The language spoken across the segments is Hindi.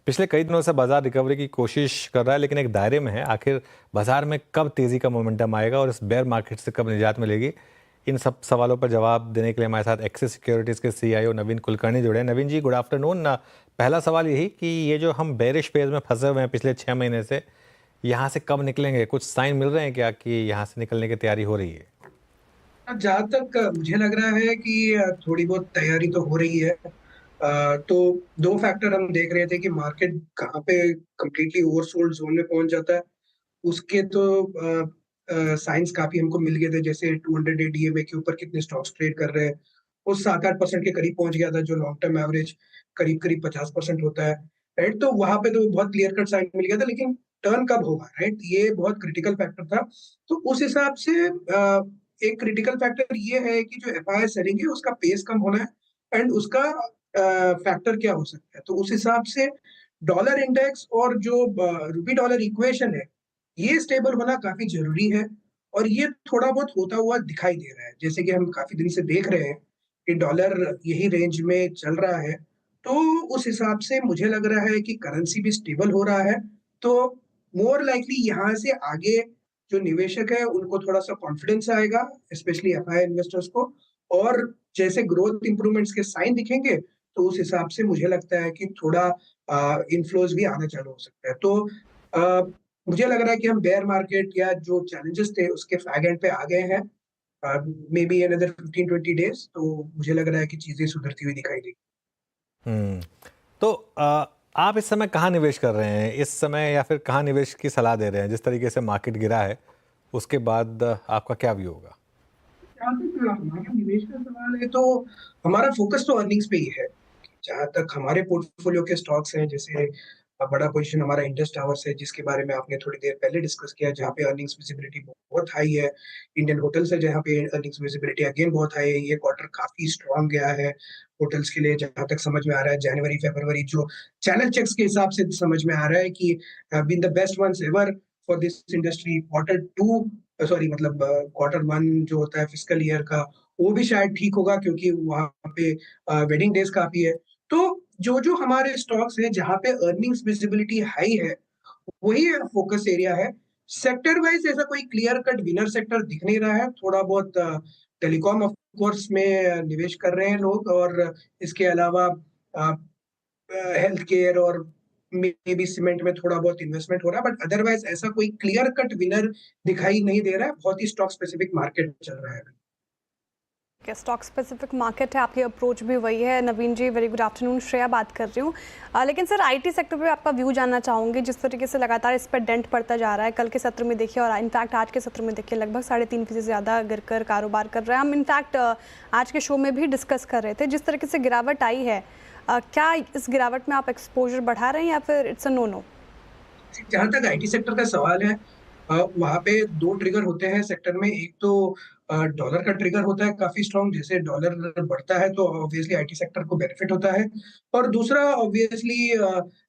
पिछले कई दिनों से बाजार रिकवरी की कोशिश कर रहा है, लेकिन एक दायरे में है। आखिर बाजार में कब तेजी का मोमेंटम आएगा और इस बेयर मार्केट से कब निजात मिलेगी? इन सब सवालों पर जवाब देने के लिए हमारे साथ एक्सिस सिक्योरिटीज के सीईओ नवीन कुलकर्णी जुड़े हैं। नवीन जी, गुड आफ्टरनून। पहला सवाल यही कि ये जो हम बेरिश फेज में फंसे हुए हैं पिछले 6 महीने से, यहाँ से कब निकलेंगे? कुछ साइन मिल रहे हैं क्या कि यहाँ से निकलने की तैयारी हो रही है? जहाँ तक मुझे लग रहा है कि थोड़ी बहुत तैयारी तो हो रही है। तो दो फैक्टर हम देख रहे थे कि मार्केट कहाँ पे कंप्लीटली ओवरसोल्ड जोन में पहुंच जाता है। उसके तो साइंस काफी हमको मिल गए थे, जैसे 200 डे डीएमए के ऊपर कितने स्टॉक्स ट्रेड कर रहे हैं। वो 7-8% के करीब पहुंच गया था, जो लॉन्ग टर्म एवरेज करीब करीब 50% होता है। राइट, तो वहां पे तो बहुत क्लियर कट साइन मिल गया था, लेकिन टर्न कब होगा, राइट, ये बहुत क्रिटिकल फैक्टर था। तो उस हिसाब से एक क्रिटिकल फैक्टर ये है कि जो एफआईआई सेलिंग है उसका पेस कम होना है, एंड उसका फैक्टर क्या हो सकता है। तो उस हिसाब से डॉलर इंडेक्स और जो रूपी डॉलर इक्वेशन है, ये स्टेबल होना काफी जरूरी है। और ये थोड़ा बहुत होता हुआ दिखाई दे रहा है, जैसे कि हम काफी दिन से देख रहे हैं कि डॉलर यही रेंज में चल रहा है। तो उस हिसाब से मुझे लग रहा है कि करेंसी भी स्टेबल हो रहा है। तो मोर लाइकली यहाँ से आगे जो निवेशक है उनको थोड़ा सा कॉन्फिडेंस आएगा, स्पेशली एफआईआई इन्वेस्टर्स को। और जैसे ग्रोथ इंप्रूवमेंट्स के साइन दिखेंगे, तो उस हिसाब से मुझे लगता है कि थोड़ा इनफ्लोज भी आना चालू हो सकता है। तो आ, मुझे लग रहा है कि हम बेयर मार्केट या जो चैलेंजेस थे उसके फैग एंड पे आ गए हैं। मे बी अनदर 15-20 डेज, तो मुझे लग रहा है कि चीजें सुधरती हुई दिखाई देगी। हम्म। तो आप इस समय कहाँ निवेश कर रहे हैं इस समय, या फिर कहाँ निवेश की सलाह दे रहे हैं? जिस तरीके से मार्केट गिरा है, उसके बाद आपका क्या व्यू होगा? जहाँ तक हमारा निवेश का सवाल है, तो हमारा फोकस तो अर्निंग्स पे ही है। जहाँ तक हमारे पोर्टफोलियो के स्टॉक्स हैं, जैसे बड़ा पोजीशन हमारा इंडस टावर्स है, जिसके बारे में आपने थोड़ी देर पहले डिस्कस किया, जहाँ पे अर्निंग्स विजिबिलिटी बहुत हाई है। इंडियन होटल्स है, जहाँ पे अर्निंग्स विजिबिलिटी अगेन बहुत हाई है। ये क्वार्टर काफी स्ट्रांग गया है होटल्स के लिए, जहाँ तक समझ में आ रहा है। जनवरी फरवरी जो चैनल चेक्स के हिसाब से समझ में आ रहा है कि been the best ones ever for this industry. Quarter 2, sorry, मतलब क्वार्टर 1 जो होता है फिजिकल ईयर का, वो भी शायद ठीक होगा, क्योंकि वहां पे वेडिंग डेज काफी है। तो जो जो हमारे स्टॉक्स हैं जहां पे अर्निंग्स विजिबिलिटी हाई है, वही फोकस एरिया है। सेक्टर वाइज ऐसा कोई क्लियर कट विनर सेक्टर दिख नहीं रहा है। थोड़ा बहुत टेलीकॉम ऑफ कोर्स में निवेश कर रहे हैं लोग, और इसके अलावा हेल्थ केयर और मे बी सीमेंट में थोड़ा बहुत इन्वेस्टमेंट हो रहा है। बट अदरवाइज ऐसा कोई क्लियर कट विनर दिखाई नहीं दे रहा है। बहुत ही स्टॉक स्पेसिफिक मार्केट चल रहा है। स्टॉक स्पेसिफिक मार्केट है, आपकी अप्रोच भी वही है। नवीन जी, वेरी गुड आफ्टरनून, श्रेया बात कर रही हूँ। लेकिन सर, आईटी सेक्टर पे आपका व्यू जानना चाहूँगी। जिस तरीके से लगातार इस पर डेंट पड़ता जा रहा है, कल के सत्र में देखिए और इनफैक्ट आज के सत्र में देखिए लगभग 3.5% से ज़्यादा गिरकर कारोबार कर रहे हैं। हम इनफैक्ट आज के शो में भी डिस्कस कर रहे थे, जिस तरीके से गिरावट आई है, क्या इस गिरावट में आप एक्सपोजर बढ़ा रहे हैं या फिर इट्स अ नो नो? जहां तक आईटी सेक्टर का सवाल है, वहां पे दो ट्रिगर होते हैं सेक्टर में। एक तो डॉलर का ट्रिगर होता है काफी स्ट्रांग, जैसे डॉलर बढ़ता है तो ऑब्वियसली आईटी सेक्टर को बेनिफिट होता है। और दूसरा ऑब्वियसली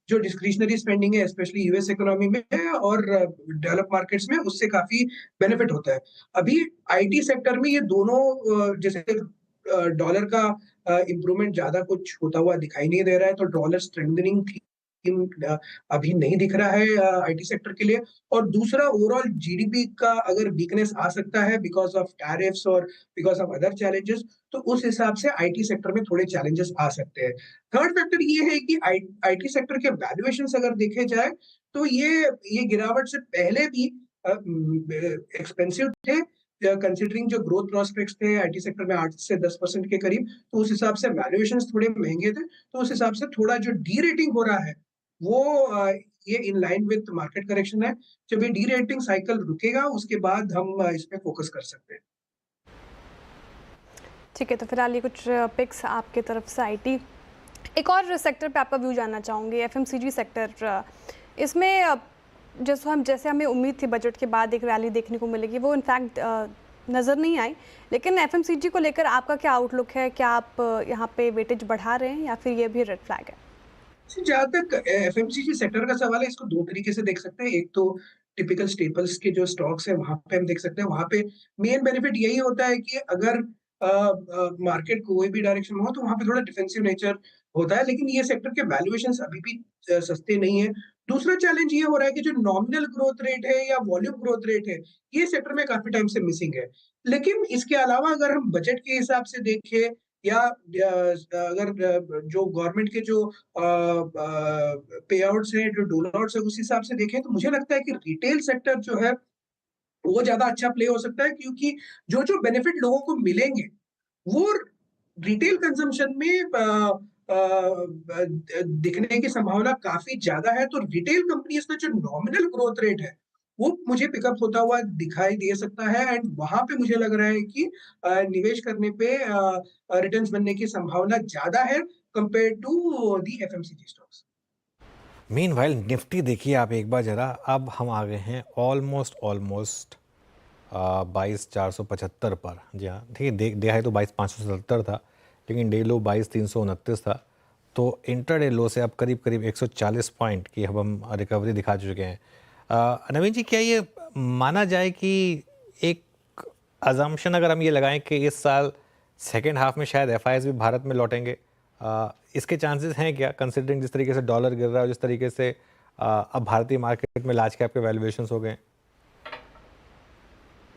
जो डिस्क्रिशनरी स्पेंडिंग है, स्पेशली यूएस इकोनॉमी में और डेवलप मार्केट्स में, उससे काफी बेनिफिट होता है। अभी आईटी सेक्टर में ये दोनों जैसे डॉलर का इम्प्रूवमेंट ज्यादा कुछ होता हुआ दिखाई नहीं दे रहा है, तो डॉलर स्ट्रेंथनिंग अभी नहीं दिख रहा है आईटी सेक्टर के लिए। और दूसरा, ओवरऑल जीडीपी का अगर वीकनेस आ सकता है बिकॉज ऑफ टैरिफ्स और बिकॉज ऑफ अदर चैलेंजेस, तो उस हिसाब से आईटी सेक्टर में थोड़े चैलेंजेस आ सकते हैं। थर्ड फैक्टर ये है कि आईटी सेक्टर के वैल्यूएशंस अगर देखे जाए, तो ये गिरावट से पहले भी एक्सपेंसिव थे, कंसिडरिंग जो ग्रोथ प्रोस्पेक्ट्स थे आईटी सेक्टर में 8 से 10% के करीब। तो उस हिसाब से वैल्यूएशंस थोड़े महंगे थे। तो उस हिसाब से थोड़ा जो डी रेटिंग हो रहा है, वो ये in line with market correction है। जब ये डी रेटिंग साइकिल रुकेगा, उसके बाद हम इस पे फोकस कर सकते हैं। ठीक है, तो फिलहाल ये कुछ पिक्स आपके तरफ से आईटी। एक और सेक्टर पे आपका व्यू जानना चाहूँगी, एफएमसीजी सेक्टर। इसमें जैसे हमें उम्मीद थी बजट के बाद एक रैली देखने को मिलेगी, वो इनफैक्ट नज़र नहीं आई। लेकिन एफएमसीजी को लेकर आपका क्या आउटलुक है? क्या आप यहाँ पे वेटेज बढ़ा रहे हैं या फिर ये भी रेड फ्लैग है? जहां तक एफएमसीजी सेक्टर का सवाल है, इसको दो तरीके से देख सकते हैं। एक तो टिपिकल स्टेपल्स के जो स्टॉक्स है, वहां पे हम देख सकते हैं। वहां पे मेन बेनिफिट यही होता है कि अगर मार्केट कोई भी डायरेक्शन में हो, तो वहां पे थोड़ा डिफेंसिव नेचर होता है, लेकिन ये सेक्टर के वैल्यूएशंस अभी भी सस्ते नहीं है। दूसरा चैलेंज ये हो रहा है कि जो नॉमिनल ग्रोथ रेट है या वॉल्यूम ग्रोथ रेट है, ये सेक्टर में काफ़ी टाइम से मिसिंग है। लेकिन इसके अलावा अगर हम बजट के हिसाब से देखें या अगर जो गवर्नमेंट के जो पे आउट्स हैं, जो डोल आउट्स हैं, उस हिसाब से देखें, तो मुझे लगता है कि रिटेल सेक्टर जो है, वो ज़्यादा अच्छा प्ले हो सकता है, क्योंकि जो-जो बेनिफिट लोगों को मिलेंगे, वो रिटेल कंजम्पशन में दिखने की संभावना काफ़ी ज़्यादा है। तो रिटेल कंपनीज़ का जो नॉमिनल ग्रोथ रेट है, वो मुझे पिकअप होता हुआ दिखाई दे सकता है, एंड वहाँ पे मुझे लग रहा है कि निवेश करने पे रिटर्न्स बनने की संभावना ज़्यादा है compare to the FMCG stocks. Meanwhile Nifty देखिए आप एक बार ज़रा, अब हम आ गए हैं ऑलमोस्ट 22,475 पर। जी हाँ, ठीक है, डे हाई तो 22,577 था, लेकिन डे लो 22,329 था। तो इंटरडे लो से अब करीब करीब 140 पॉइंट की अब हम रिकवरी दिखा चुके हैं। नवीन जी, क्या ये माना जाए कि एक अजम्पशन अगर हम ये लगाएं कि इस साल सेकेंड हाफ में शायद एफआईआईज भी भारत में लौटेंगे, इसके चांसेस हैं क्या, कंसिडरिंग जिस तरीके से डॉलर गिर रहा है, जिस तरीके से अब भारतीय मार्केट में लार्ज कैप के वैल्यूएशंस हो गए?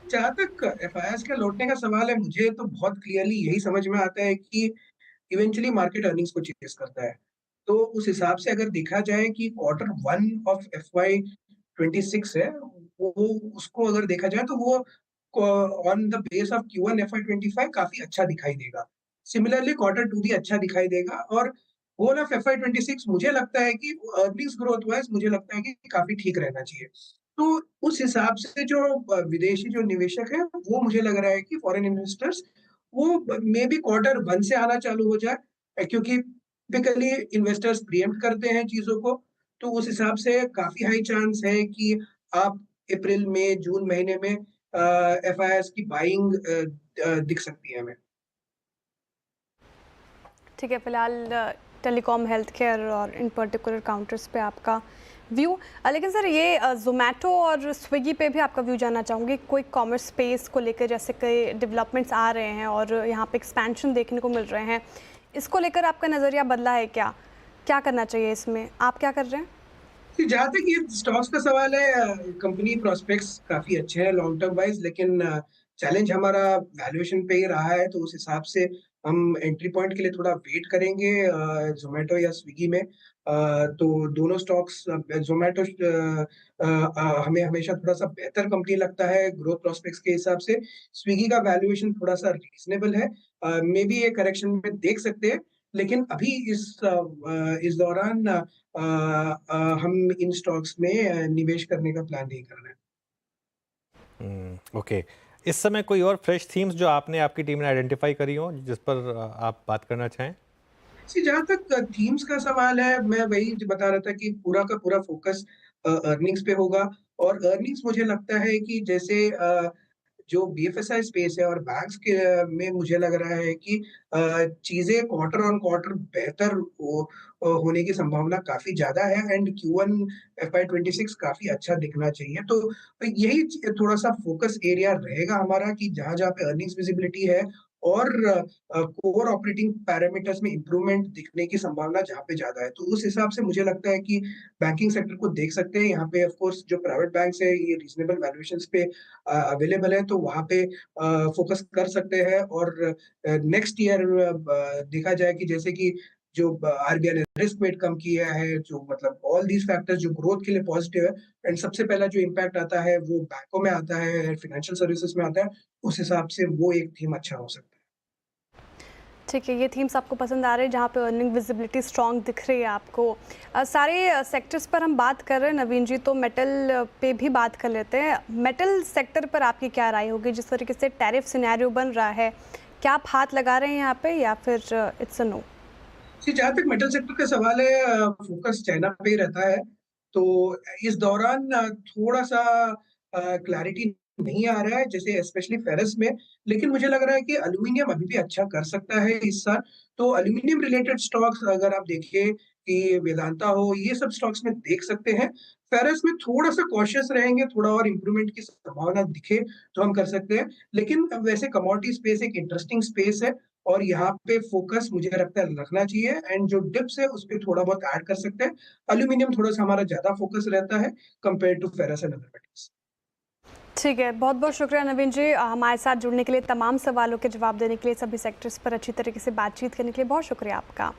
जहाँ तक एफआईआईज का लौटने का सवाल है, मुझे तो बहुत क्लियरली यही समझ में आता है कि इवेंचुअली मार्केट अर्निंग्स को चेस करता है। तो उस हिसाब से अगर देखा जाए कि क्वार्टर 1 ऑफ एफवाई 26 है, वो उसको अगर देखा जाए तो वो on the base of Q1 FY 25 काफ़ी अच्छा दिखाई देगा। सिमिलरली क्वार्टर 2 भी अच्छा दिखाई देगा, और होल ऑफ एफवाई 26 मुझे लगता है कि अर्निंग्स ग्रोथ वाइज़ मुझे लगता है कि काफ़ी ठीक रहना चाहिए। तो उस हिसाब से जो विदेशी जो निवेशक हैं, वो मुझे लग रहा है कि फॉरेन इन्वेस्टर्स वो मे बी क्वार्टर 1 से आना चालू हो जाए, क्योंकि टिपिकली इन्वेस्टर्स प्रीएम्प्ट करते हैं चीज़ों को, तो उस हिसाब से काफ़ी हाई चांस है कि आप अप्रैल, मई, जून महीने में एफआईआईज़ की बाइंग दिख सकती है हमें। ठीक है, फिलहाल टेलीकॉम, हेल्थ केयर और इन पर्टिकुलर काउंटर्स पे आपका व्यू। लेकिन सर, ये ज़ोमैटो और स्विगी पे भी आपका व्यू जानना चाहूँगी। क्विक कॉमर्स स्पेस को लेकर जैसे कई डेवलपमेंट्स आ रहे हैं और यहाँ पे एक्सपेंशन देखने को मिल रहे हैं, इसको लेकर आपका नज़रिया बदला है क्या? क्या करना चाहिए इसमें? आप क्या कर रहे हैं? कि जहाँ तक ये स्टॉक्स का सवाल है, कंपनी प्रोस्पेक्ट्स काफ़ी अच्छे हैं लॉन्ग टर्म वाइज़, लेकिन चैलेंज हमारा वैल्यूएशन पे ही रहा है, तो उस हिसाब से हम एंट्री पॉइंट के लिए थोड़ा वेट करेंगे ज़ोमैटो या स्विगी में। तो दोनों स्टॉक्स, ज़ोमैटो हमें हमेशा थोड़ा-सा बेहतर कंपनी लगता है ग्रोथ प्रोस्पेक्ट्स के हिसाब से। स्विगी का वैल्यूएशन थोड़ा-सा रीज़नेबल है। मेबी ये करेक्शन में देख सकते हैं, लेकिन अभी इस दौरान हम इन स्टॉक्स में निवेश करने का प्लान नहीं कर रहे हैं। ओके, इस समय कोई और फ्रेश थीम्स जो आपने आपकी टीम ने आइडेंटिफाई करी हो जिस पर आप बात करना चाहें? जहाँ तक थीम्स का सवाल है, मैं वही जो बता रहा था कि पूरा का पूरा फ़ोकस अर्निंग्स पे होगा, और अर्निंग्स मुझे लगता है कि जैसे जो बीएफएसआई स्पेस है और बैंक्स के में मुझे लग रहा है कि चीज़ें क्वार्टर ऑन क्वार्टर बेहतर होने की संभावना काफ़ी ज़्यादा है, एंड Q1 एफवाई 26 काफ़ी अच्छा दिखना चाहिए। तो यही थोड़ा-सा फ़ोकस एरिया रहेगा हमारा कि जहाँ-जहाँ पे अर्निंग्स विज़िबिलिटी है, और कोर ऑपरेटिंग पैरामीटर्स में इम्प्रूवमेंट दिखने की संभावना जहाँ पे ज़्यादा है। तो उस हिसाब से मुझे लगता है कि बैंकिंग सेक्टर को देख सकते हैं। यहाँ पे ऑफ कोर्स जो प्राइवेट बैंक्स है, ये रीज़नेबल वैल्यूएशंस पे अवेलेबल है, तो वहाँ पे फ़ोकस कर सकते हैं, और नेक्स्ट ईयर देखा जाए कि जैसे कि जो आरबीआई ने रिस्क वेट कम किया है, जो मतलब ऑल दीज़ फैक्टर्स जो ग्रोथ के लिए पॉजिटिव है, एंड सबसे पहला जो इम्पैक्ट आता है वो बैंकों में आता है, फाइनेंशियल सर्विसेज में आता है, उस हिसाब से वो एक थीम अच्छा हो सकता है। ठीक है, ये थीम्स आपको पसंद आ रहे हैं जहाँ पे अर्निंग विजिबिलिटी स्ट्रॉन्ग दिख रही है आपको। सारे सेक्टर्स पर हम बात कर रहे हैं नवीन जी, तो मेटल पे भी बात कर लेते हैं। मेटल सेक्टर पर आपकी क्या राय होगी? जिस तरीके से टैरिफ सिनेरियो बन रहा है, क्या आप हाथ लगा रहे हैं यहाँ पे या फिर इट्स अ नो? जहाँ तक मेटल सेक्टर का सवाल है, फ़ोकस चाइना पे ही रहता है। तो इस दौरान थोड़ा-सा क्लैरिटी नहीं आ रहा है, जैसे स्पेशली फेरस में, लेकिन मुझे लग रहा है कि एल्यूमीनियम अभी भी अच्छा कर सकता है इस साल। तो एल्यूमीनियम रिलेटेड स्टॉक्स अगर आप देखें कि वेदांता हो, ये सब स्टॉक्स में देख सकते हैं। फेरस में थोड़ा-सा कॉशियस रहेंगे, थोड़ा और इम्प्रूवमेंट की संभावना दिखे तो हम कर सकते हैं। लेकिन वैसे कमोडिटी स्पेस एक इंटरेस्टिंग स्पेस है, और यहाँ पे फोकस मुझे लगता है रखना चाहिए, एंड जो डिप्स है उस पे थोड़ा बहुत ऐड कर सकते हैं। एल्यूमिनियम थोड़ा सा हमारा ज्यादा फोकस रहता है compare to ferrous and other metals. ठीक है, बहुत बहुत शुक्रिया नवीन जी, हमारे साथ जुड़ने के लिए, तमाम सवालों के जवाब देने के लिए, सभी सेक्टर्स पर अच्छी तरीके से बातचीत करने के लिए बहुत शुक्रिया आपका।